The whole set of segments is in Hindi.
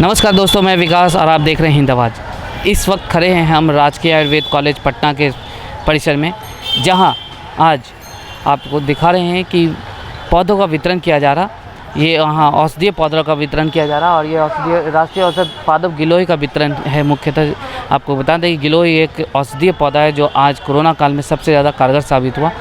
नमस्कार दोस्तों, मैं विकास और आप देख रहे हैं हिंद आवाज़। इस वक्त खड़े हैं हम राजकीय आयुर्वेद कॉलेज पटना के परिसर में, जहां आज आपको दिखा रहे हैं कि पौधों का वितरण किया जा रहा। ये वहाँ औषधीय पौधों का वितरण किया जा रहा और ये औषधीय राष्ट्रीय औषध पादप गिलोय का वितरण है। मुख्यतः आपको बता दें कि गिलोय एक औषधीय पौधा है जो आज कोरोना काल में सबसे ज़्यादा कारगर साबित हुआ।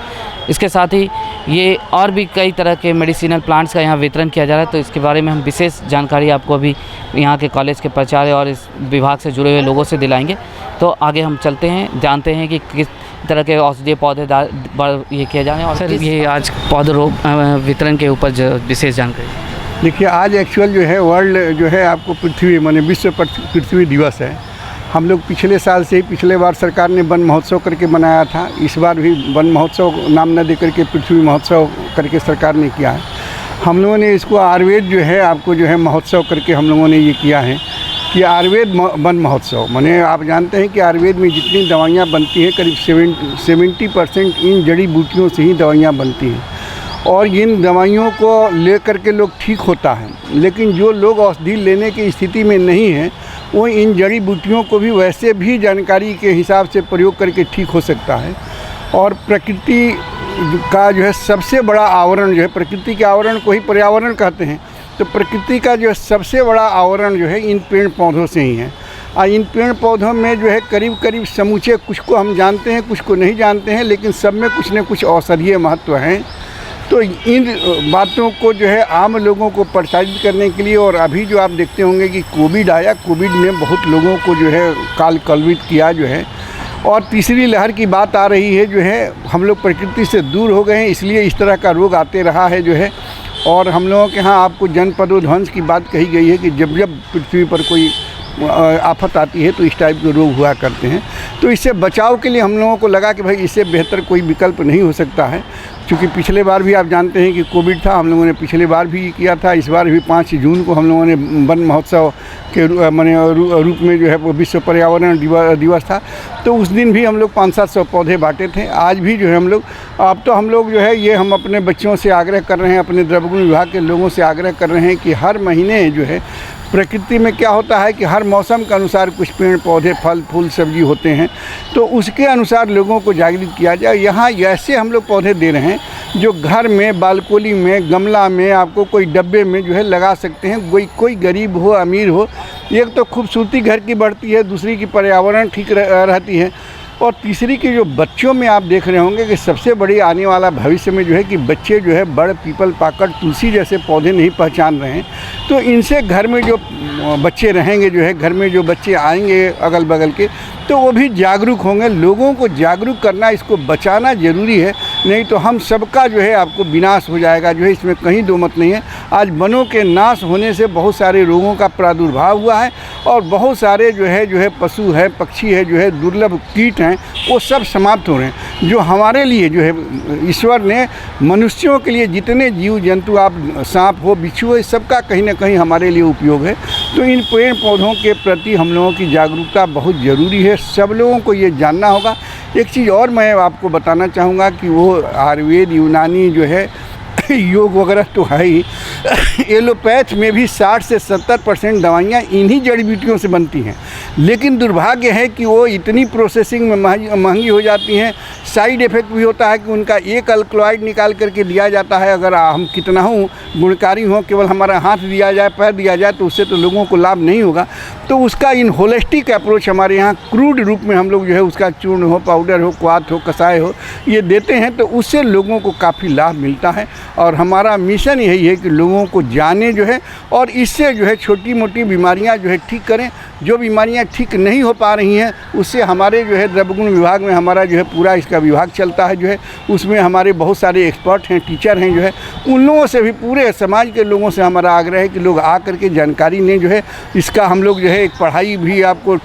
इसके साथ ही ये और भी कई तरह के मेडिसिनल प्लांट्स का यहाँ वितरण किया जा रहा है। तो इसके बारे में हम विशेष जानकारी आपको अभी यहाँ के कॉलेज के प्राचार्य और इस विभाग से जुड़े हुए लोगों से दिलाएंगे। तो आगे हम चलते हैं, जानते हैं कि किस तरह के औषधीय पौधे ये किया जा रहे हैं। और सर, ये आज पौधरोग वितरण के ऊपर विशेष जानकारी। देखिए, आज एक्चुअल जो है वर्ल्ड जो है आपको पृथ्वी माने विश्व पृथ्वी दिवस है। हम लोग पिछले साल से ही, पिछले बार सरकार ने वन महोत्सव करके मनाया था, इस बार भी वन महोत्सव नाम न दे करके पृथ्वी महोत्सव करके सरकार ने किया है। हम लोगों ने इसको आयुर्वेद जो है आपको जो है महोत्सव करके हम लोगों ने ये किया है कि आयुर्वेद वन महोत्सव। माने आप जानते हैं कि आयुर्वेद में जितनी दवाइयाँ बनती हैं करीब 70% इन जड़ी बूटियों से ही दवाइयाँ बनती हैं और इन दवाइयों को लेकर के लोग ठीक होता है। लेकिन जो लोग औषधि लेने की स्थिति में नहीं है वो इन जड़ी बूटियों को भी वैसे भी जानकारी के हिसाब से प्रयोग करके ठीक हो सकता है। और प्रकृति का जो है सबसे बड़ा आवरण जो है, प्रकृति के आवरण को ही पर्यावरण कहते हैं, तो प्रकृति का जो सबसे बड़ा आवरण जो है इन पेड़ पौधों से ही है। और इन पेड़ पौधों में जो है करीब समूचे, कुछ को हम जानते हैं कुछ को नहीं जानते हैं, लेकिन सब में कुछ न कुछ औषधीय महत्व हैं। तो इन बातों को जो है आम लोगों को प्रचारित करने के लिए, और अभी जो आप देखते होंगे कि कोविड आया, कोविड ने बहुत लोगों को जो है काल कलवित किया जो है, और तीसरी लहर की बात आ रही है जो है, हम लोग प्रकृति से दूर हो गए हैं, इसलिए इस तरह का रोग आते रहा है जो है। और हम लोगों के यहाँ आपको जनपदोध्वंस की बात कही गई है कि जब पृथ्वी पर कोई आफत आती है तो इस टाइप के रोग हुआ करते हैं। तो इससे बचाव के लिए हम लोगों को लगा कि भाई इससे बेहतर कोई विकल्प नहीं हो सकता है। क्योंकि पिछले बार भी आप जानते हैं कि कोविड था, हम लोगों ने पिछले बार भी किया था, इस बार भी 5 जून को हम लोगों ने वन महोत्सव के रूप में जो है वो विश्व पर्यावरण दिवस था, तो उस दिन भी हम लोग 500-700 पौधे बांटे थे। आज भी जो है हम लोग, अब तो हम लोग जो है ये हम अपने बच्चों से आग्रह कर रहे हैं, अपने द्रव्यगुण विभाग के लोगों से आग्रह कर रहे हैं कि हर महीने जो है प्रकृति में क्या होता है कि हर मौसम के अनुसार कुछ पेड़ पौधे फल फूल सब्जी होते हैं, तो उसके अनुसार लोगों को जागृत किया जाए। यहाँ ऐसे हम लोग पौधे दे रहे हैं जो घर में, बालकोनी में, गमला में, आपको कोई डब्बे में जो है लगा सकते हैं। कोई गरीब हो अमीर हो, एक तो खूबसूरती घर की बढ़ती है, दूसरी की पर्यावरण ठीक रहती है, और तीसरी की जो बच्चों में आप देख रहे होंगे कि सबसे बड़ी आने वाला भविष्य में जो है कि बच्चे जो है बड़, पीपल, पाकड़, तुलसी जैसे पौधे नहीं पहचान रहे हैं। तो इनसे घर में जो बच्चे रहेंगे जो है, घर में जो बच्चे आएंगे अगल बगल के, तो वो भी जागरूक होंगे। लोगों को जागरूक करना, इसको बचाना ज़रूरी है, नहीं तो हम सबका जो है आपको विनाश हो जाएगा जो है, इसमें कहीं दो मत नहीं है। आज वनों के नाश होने से बहुत सारे रोगों का प्रादुर्भाव हुआ है और बहुत सारे जो है पशु है, पक्षी है, जो है दुर्लभ कीट हैं, वो सब समाप्त हो रहे हैं। जो हमारे लिए जो है ईश्वर ने मनुष्यों के लिए जितने जीव जंतु, आप सांप हो, बिच्छू हो, सबका कहीं ना कहीं हमारे लिए उपयोग है। तो इन पेड़ पौधों के प्रति हम लोगों की जागरूकता बहुत ज़रूरी है, सब लोगों को ये जानना होगा। एक चीज़ और मैं आपको बताना चाहूँगा कि वो आयुर्वेद, यूनानी जो है, योग वगैरह तो है ही, एलोपैथ में भी 60 से 70% दवाइयाँ इन्हीं जड़ी बूटियों से बनती हैं। लेकिन दुर्भाग्य है कि वो इतनी प्रोसेसिंग में महंगी हो जाती हैं। साइड इफ़ेक्ट भी होता है कि उनका एक अल्कलॉइड निकाल करके दिया जाता है। अगर हम कितना हूँ गुणकारी हों, केवल हमारा हाथ दिया जाए, पैर दिया जाए, तो उससे तो लोगों को लाभ नहीं होगा। तो उसका इन होलिस्टिक अप्रोच हमारे यहाँ क्रूड रूप में हम लोग जो है उसका चूर्ण हो, पाउडर हो, क्वाथ हो, कषाय हो, ये देते हैं, तो उससे लोगों को काफ़ी लाभ मिलता है। और हमारा मिशन यही है कि लोगों को जाने जो है, और इससे जो है छोटी मोटी बीमारियां जो है ठीक करें। जो बीमारियां ठीक नहीं हो पा रही हैं उससे हमारे जो है द्रव्यगुण विभाग में हमारा जो है पूरा इसका विभाग चलता है जो है, उसमें हमारे बहुत सारे एक्सपर्ट हैं, टीचर हैं जो है, उन लोगों से भी, पूरे समाज के लोगों से हमारा आग्रह है कि लोग आ करके जानकारी लें जो है। इसका हम लोग जो है एक पढ़ाई भी, आपको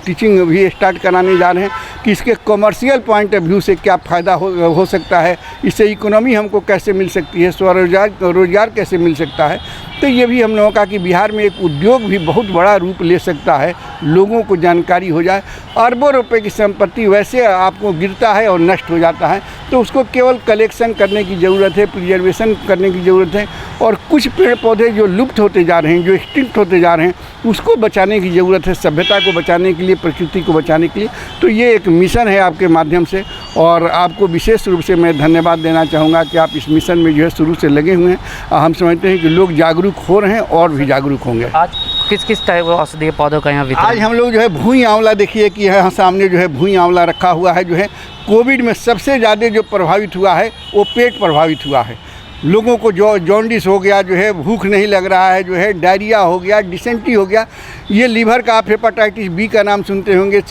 टीचिंग भी स्टार्ट कराने जा रहे हैं कि इसके कमर्शियल पॉइंट ऑफ व्यू से क्या फ़ायदा हो सकता है, इससे इकोनॉमी हमको कैसे मिल सकती है, स्वरोजगार कैसे मिल मिल सकता है। तो ये भी हम लोगों का कि बिहार में एक उद्योग भी बहुत बड़ा रूप ले सकता है, लोगों को जानकारी हो जाए। अरबों रुपए की संपत्ति वैसे आपको गिरता है और नष्ट हो जाता है, तो उसको केवल कलेक्शन करने की ज़रूरत है, प्रिजर्वेशन करने की ज़रूरत है। और कुछ पेड़ पौधे जो लुप्त होते जा रहे हैं, जो एक्सटिंक्ट होते जा रहे हैं, उसको बचाने की ज़रूरत है, सभ्यता को बचाने के लिए, प्रकृति को बचाने के लिए। तो ये एक मिशन है आपके माध्यम से, और आपको विशेष रूप से मैं धन्यवाद देना चाहूँगा कि आप इस मिशन में जो है शुरू से लगे हुए हैं। हम समझते हैं कि लोग जागरूक हो रहे हैं और भी जागरूक होंगे। आज किस किस टाइप के औषधीय पौधों का यहाँ वितरण? आज हम लोग जो है भूई आंवला, देखिए कि यहाँ सामने जो है भूई आंवला रखा हुआ है। जो है कोविड में सबसे ज़्यादा जो प्रभावित हुआ है वो पेट प्रभावित हुआ है। लोगों को जो जॉन्डिस हो गया, जो है भूख नहीं लग रहा है, जो है डायरिया हो गया, डिसेंट्री हो गया, ये लीवर का, आप हेपाटाइटिस बी का नाम सुनते होंगे।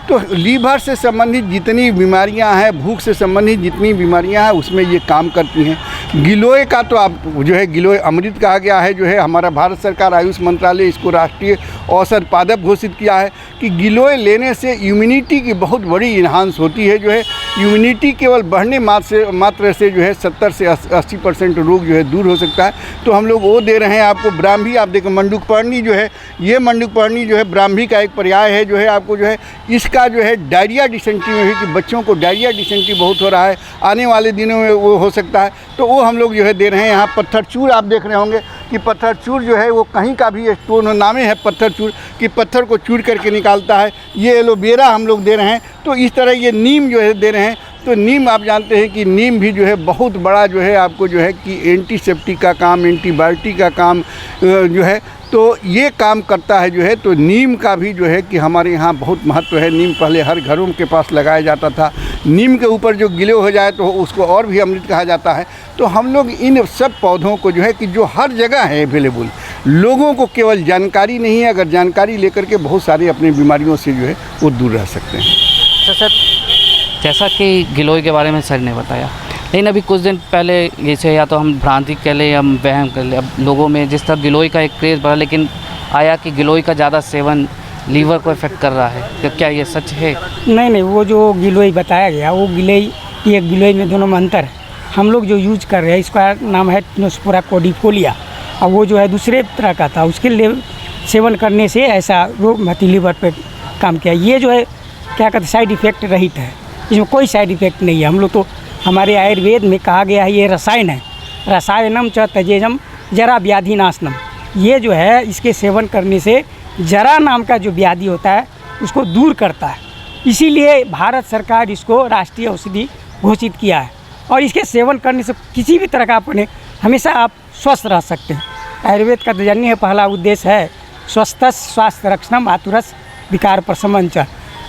तो लीवर से संबंधित जितनी बीमारियां हैं, भूख से संबंधित जितनी बीमारियां हैं, उसमें ये काम करती हैं। गिलोय का तो आप जो है गिलोय अमृत कहा गया है। जो है हमारा भारत सरकार आयुष मंत्रालय इसको राष्ट्रीय औषध पादप घोषित किया है कि गिलोय लेने से इम्यूनिटी की बहुत बड़ी इन्हांस होती है। जो है इम्यूनिटी केवल बढ़ने मात्र से जो है 70 से 80% रोग जो है दूर हो सकता है। तो हम लोग वो दे रहे हैं आपको। ब्राह्मी, आप देखो मंडूकपर्णी जो है, ये मंडूकपर्णी जो है ब्राह्मी का एक पर्याय है। जो है आपको जो है इसका जो है डायरिया डिसेंट्री में भी, कि बच्चों को डायरिया डिसेंट्री बहुत हो रहा है, आने वाले दिनों में वो हो सकता है, तो वो हम लोग जो है दे रहे हैं। यहाँ पत्थर चूर आप देख रहे होंगे कि पत्थर चूर जो है वो कहीं का भी स्टोन नामे है पत्थर चूर, कि पत्थर को चूर करके निकालता है। ये एलोवेरा हम लोग दे रहे हैं। तो इस तरह ये नीम जो है दे रहे हैं। तो नीम आप जानते हैं कि नीम भी जो है बहुत बड़ा जो है आपको जो है कि एंटीसेप्टिक का काम, एंटीबायोटिक का काम जो है, तो ये काम करता है। जो है तो नीम का भी जो है कि हमारे यहाँ बहुत महत्व है। नीम पहले हर घरों के पास लगाया जाता था। नीम के ऊपर जो गिले हो जाए तो उसको और भी अमृत कहा जाता है। तो हम लोग इन सब पौधों को जो है कि जो हर जगह है अवेलेबल, लोगों को केवल जानकारी नहीं है, अगर जानकारी लेकर के बहुत सारी अपनी बीमारियों से जो है वो दूर रह सकते हैं। तो सर, जैसा कि गिलोय के बारे में सर ने बताया, लेकिन अभी कुछ दिन पहले जैसे या तो हम भ्रांति कह लें या हम वहम कर लें, अब लोगों में जिस तरह गिलोय का एक क्रेज़ बढ़ा, लेकिन आया कि गिलोय का ज़्यादा सेवन लीवर को इफेक्ट कर रहा है। तो क्या ये सच है? नहीं, वो जो गिलोय बताया गया, वो गिलोय, ये गिलोय में दोनों में अंतर है। हम लोग जो यूज कर रहे हैं इसका नाम है टिनोस्पोरा कोडिफोलिया, और वो जो है दूसरे तरह का था। उसके लिए सेवन करने से ऐसा रोग लीवर पे काम किया। ये जो है क्या कहते, साइड इफ़ेक्ट रहित है, इसमें कोई साइड इफ़ेक्ट नहीं है। हम लोग तो, हमारे आयुर्वेद में कहा गया है ये रसायन है, रसायनम च त्यजेयम जरा व्याधि नाशनम। ये जो है इसके सेवन करने से जरा नाम का जो व्याधि होता है उसको दूर करता है। इसीलिए भारत सरकार इसको राष्ट्रीय औषधि घोषित किया है। और इसके सेवन करने से किसी भी तरह का अपने हमेशा आप स्वस्थ रह सकते हैं। आयुर्वेद का तो जानिए है, पहला उद्देश्य है स्वस्थ स्वास्थ्य रक्षणम आतुरस विकार प्रशमन च।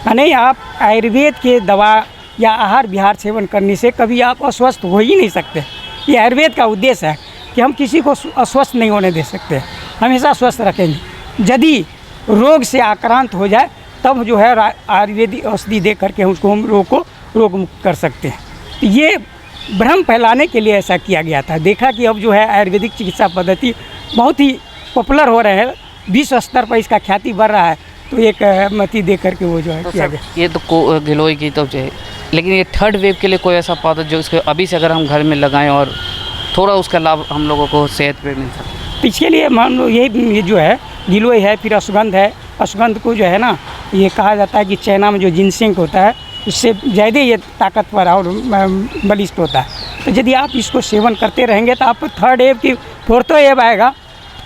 यानी आप आयुर्वेद के दवा या आहार विहार सेवन करने से कभी आप अस्वस्थ हो ही नहीं सकते। ये आयुर्वेद का उद्देश्य है कि हम किसी को अस्वस्थ नहीं होने दे सकते, हमेशा स्वस्थ रखेंगे। यदि रोग से आक्रांत हो जाए तब जो है आयुर्वेदिक औषधि दे करके उसको हम रोग को रोग मुक्त कर सकते हैं। तो ये भ्रम फैलाने के लिए ऐसा किया गया था। देखा कि अब जो है आयुर्वेदिक चिकित्सा पद्धति बहुत ही पॉपुलर हो रहे हैं, विश्व स्तर पर इसका ख्याति बढ़ रहा है, तो एक मति दे करके वो जो है तो किया गया। ये तो गिलोय की तो जो है, लेकिन ये थर्ड वेव के लिए कोई ऐसा पौधा जो इसको अभी से अगर हम घर में लगाएं और थोड़ा उसका लाभ हम लोगों को सेहत पे मिल सके? इसके लिए मान लो ये जो है गिलोय है, फिर अश्वगंध है। अश्वगंध को जो है ना, ये कहा जाता है कि चाइना में जो जिनसेंग होता है उससे ज़्यादा ये ताकतवर और बलिष्ठ होता है। तो यदि आप इसको सेवन करते रहेंगे तो आप थर्ड वेव की फोर्थ वेव आएगा,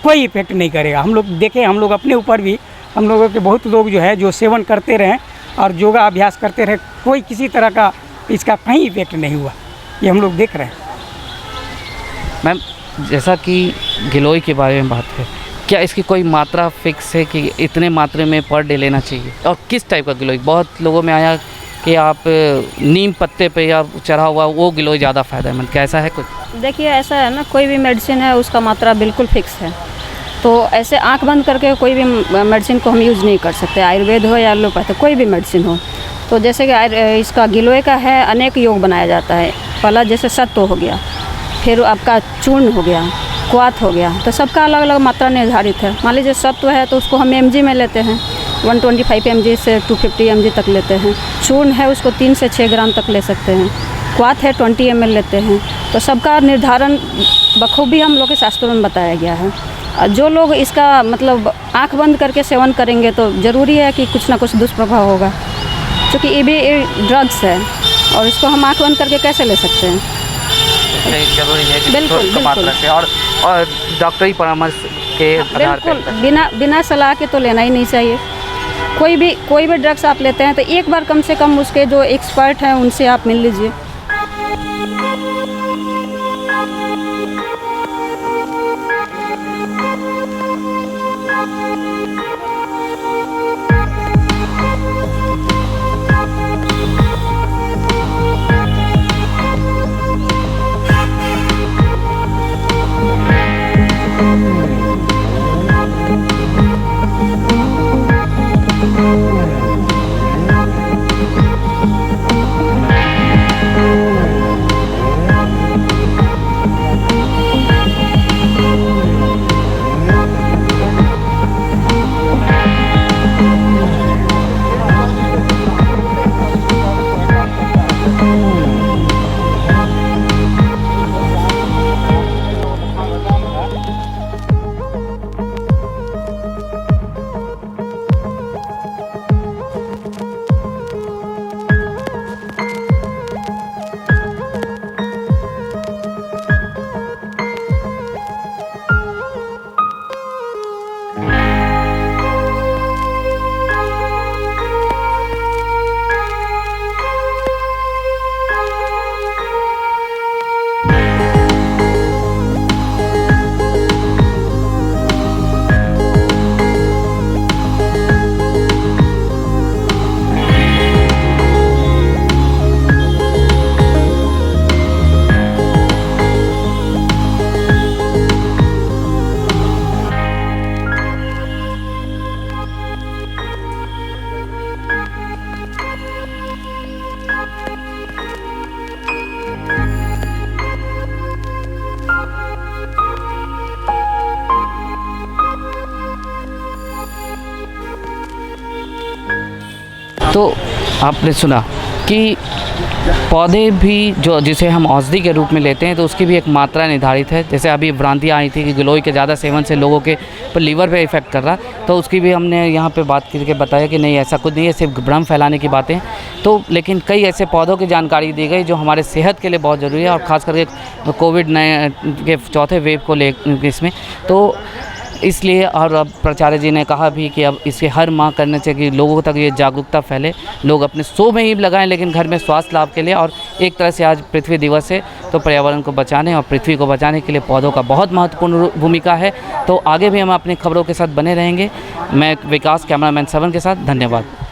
कोई इफेक्ट नहीं करेगा। हम लोग देखें, हम लोग अपने ऊपर भी, हम लोगों के बहुत लोग जो है जो सेवन करते रहें और योगा अभ्यास करते रहे, कोई किसी तरह का इसका कहीं इफेक्ट नहीं हुआ, ये हम लोग देख रहे हैं। मैम, जैसा कि गिलोय के बारे में बात है, क्या इसकी कोई मात्रा फिक्स है कि इतने मात्रे में पर डे लेना चाहिए? और किस टाइप का गिलोय? बहुत लोगों में आया कि आप नीम पत्ते पे या चढ़ा हुआ वो गिलोय ज़्यादा फ़ायदेमंद, क्या ऐसा है कुछ? देखिए, ऐसा है ना, कोई भी मेडिसिन है उसका मात्रा बिल्कुल फिक्स है। तो ऐसे आंख बंद करके कोई भी मेडिसिन को हम यूज़ नहीं कर सकते, आयुर्वेद हो या एलोपैथी, कोई भी मेडिसिन हो। तो जैसे कि इसका गिलोय का है, अनेक योग बनाया जाता है। पहला जैसे सत्व हो गया, फिर आपका चूर्ण हो गया, क्वाथ हो गया, तो सबका अलग अलग मात्रा निर्धारित है। मान लीजिए सत्व है तो उसको हम mg में लेते हैं, 125 mg से 250 mg तक लेते हैं। चूर्ण है उसको 3 से 6 ग्राम तक ले सकते हैं। क्वाथ है 20 ml लेते हैं। तो सबका निर्धारण बखूबी हम लोग के शास्त्रों में बताया गया है। जो लोग इसका मतलब आंख बंद करके सेवन करेंगे तो ज़रूरी है कि कुछ ना कुछ दुष्प्रभाव होगा, क्योंकि ये भी ड्रग्स है और इसको हम आंख बंद करके कैसे ले सकते हैं। जरूरी है कि बिल्कुल, थोड़ी मात्रा बिल्कुल। से और डॉक्टरी परामर्श के आधार बिल्कुल पर बिना सलाह के तो लेना ही नहीं चाहिए। कोई भी ड्रग्स आप लेते हैं तो एक बार कम से कम उसके जो एक्सपर्ट हैं उनसे आप मिल लीजिए। तो आपने सुना कि पौधे भी जो जिसे हम औषधि के रूप में लेते हैं तो उसकी भी एक मात्रा निर्धारित है। जैसे अभी भ्रांतियाँ आई थी कि गिलोय के ज़्यादा सेवन से लोगों के पर लीवर पे इफ़ेक्ट कर रहा, तो उसकी भी हमने यहाँ पे बात करके बताया कि नहीं ऐसा कुछ नहीं है, सिर्फ भ्रम फैलाने की बातें। तो लेकिन कई ऐसे पौधों की जानकारी दी गई जो हमारे सेहत के लिए बहुत ज़रूरी है, और ख़ास करके कोविड-19 के चौथे वेव को ले इसमें तो इसलिए। और अब प्राचार्य जी ने कहा भी कि अब इसे हर माह करने चाहिए कि लोगों तक ये जागरूकता फैले, लोग अपने शो में ही लगाएं लेकिन घर में स्वास्थ्य लाभ के लिए। और एक तरह से आज पृथ्वी दिवस है तो पर्यावरण को बचाने और पृथ्वी को बचाने के लिए पौधों का बहुत महत्वपूर्ण भूमिका है। तो आगे भी हम अपनी खबरों के साथ बने रहेंगे। मैं विकास, कैमरामैन 7 के साथ, धन्यवाद।